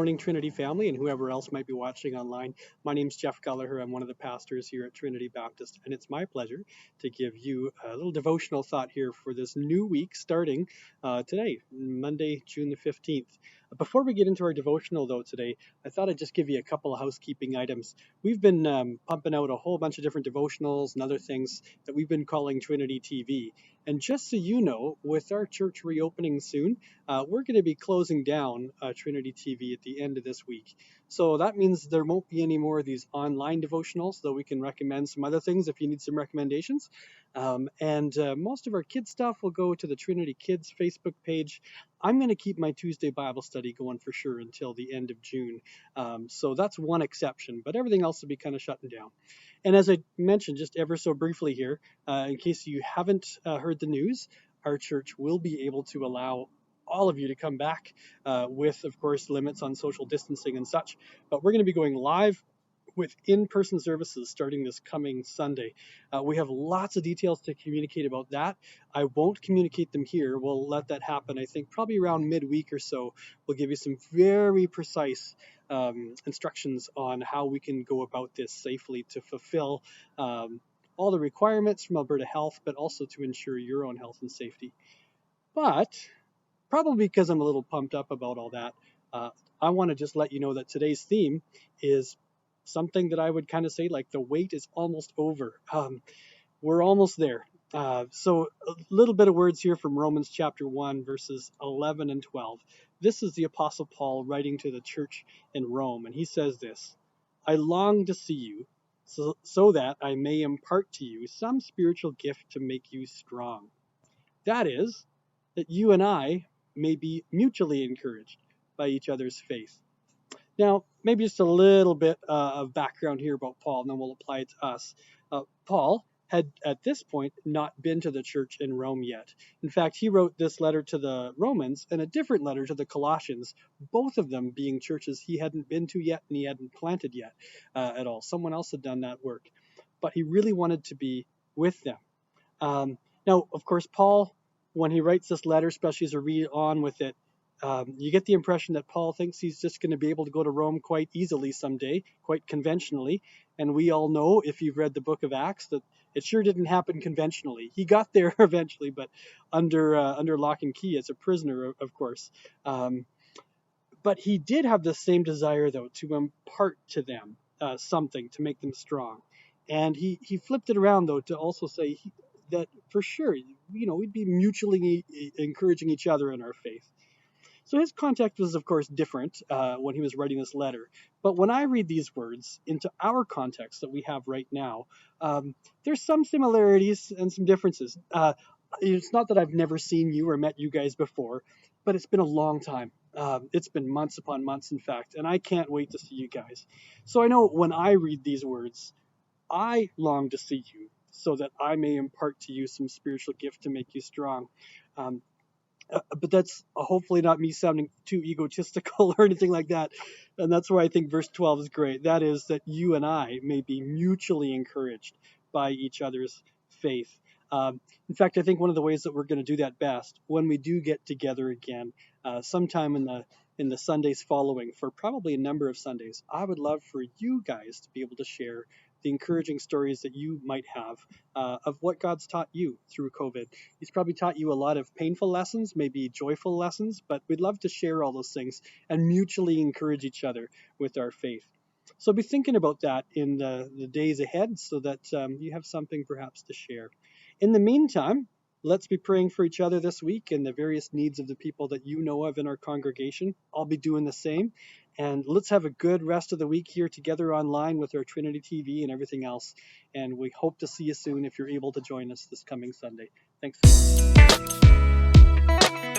morning, Trinity family, and whoever else might be watching online. My name's Jeff Gallagher. I'm one of the pastors here at Trinity Baptist, and it's my pleasure to give you a little devotional thought here for this new week starting today, Monday, June the 15th. Before we get into our devotional, though, today, I thought I'd just give you a couple of housekeeping items. We've been pumping out a whole bunch of different devotionals and other things that we've been calling Trinity TV. And just so you know, with our church reopening soon, we're going to be closing down Trinity TV at the end of this week. So that means there won't be any more of these online devotionals, though we can recommend some other things if you need some recommendations. And most of our kids stuff will go to the Trinity Kids Facebook page. I'm going to keep my Tuesday Bible study going for sure until the end of June. So that's one exception, but everything else will be kind of shutting down. And as I mentioned just ever so briefly here, in case you haven't heard the news, our church will be able to allow all of you to come back with, of course, limits on social distancing and such. But we're going to be going live with in-person services starting this coming Sunday. We have lots of details to communicate about that. I won't communicate them here. We'll let that happen, I think, probably around midweek or so. We'll give you some very precise instructions on how we can go about this safely to fulfill all the requirements from Alberta Health, but also to ensure your own health and safety. But probably because I'm a little pumped up about all that, I want to just let you know that today's theme is something that I would kind of say like the wait is almost over. We're almost there. So a little bit of words here from Romans chapter 1, verses 11 and 12. This is the Apostle Paul writing to the church in Rome, and he says this: I long to see you so that I may impart to you some spiritual gift to make you strong. That is, that you and I may be mutually encouraged by each other's faith. Now, maybe just a little bit of background here about Paul, and then we'll apply it to us. Paul had, at this point, not been to the church in Rome yet. In fact, he wrote this letter to the Romans and a different letter to the Colossians, both of them being churches he hadn't been to yet and he hadn't planted yet at all. Someone else had done that work. But he really wanted to be with them. Now, of course, Paul, when he writes this letter, especially as we read on with it, you get the impression that Paul thinks he's just going to be able to go to Rome quite easily someday, quite conventionally. And we all know, if you've read the book of Acts, that it sure didn't happen conventionally. He got there eventually, but under lock and key as a prisoner, of course. But he did have the same desire, though, to impart to them something to make them strong. And he flipped it around, though, to also say that for sure, we'd be mutually encouraging each other in our faith. So his context was, of course, different when he was writing this letter. But when I read these words into our context that we have right now, there's some similarities and some differences. It's not that I've never seen you or met you guys before, but it's been a long time. It's been months upon months, in fact, and I can't wait to see you guys. So I know when I read these words, I long to see you so that I may impart to you some spiritual gift to make you strong. But that's hopefully not me sounding too egotistical or anything like that. And that's where I think verse 12 is great. That is, that you and I may be mutually encouraged by each other's faith. In fact, I think one of the ways that we're going to do that best when we do get together again, sometime in the Sundays following, for probably a number of Sundays, I would love for you guys to be able to share the encouraging stories that you might have of what God's taught you through COVID. He's probably taught you a lot of painful lessons, maybe joyful lessons, but we'd love to share all those things and mutually encourage each other with our faith. So be thinking about that in the days ahead so that you have something perhaps to share. In the meantime, let's be praying for each other this week and the various needs of the people that you know of in our congregation. I'll be doing the same. And let's have a good rest of the week here together online with our Trinity TV and everything else. And we hope to see you soon if you're able to join us this coming Sunday. Thanks so much.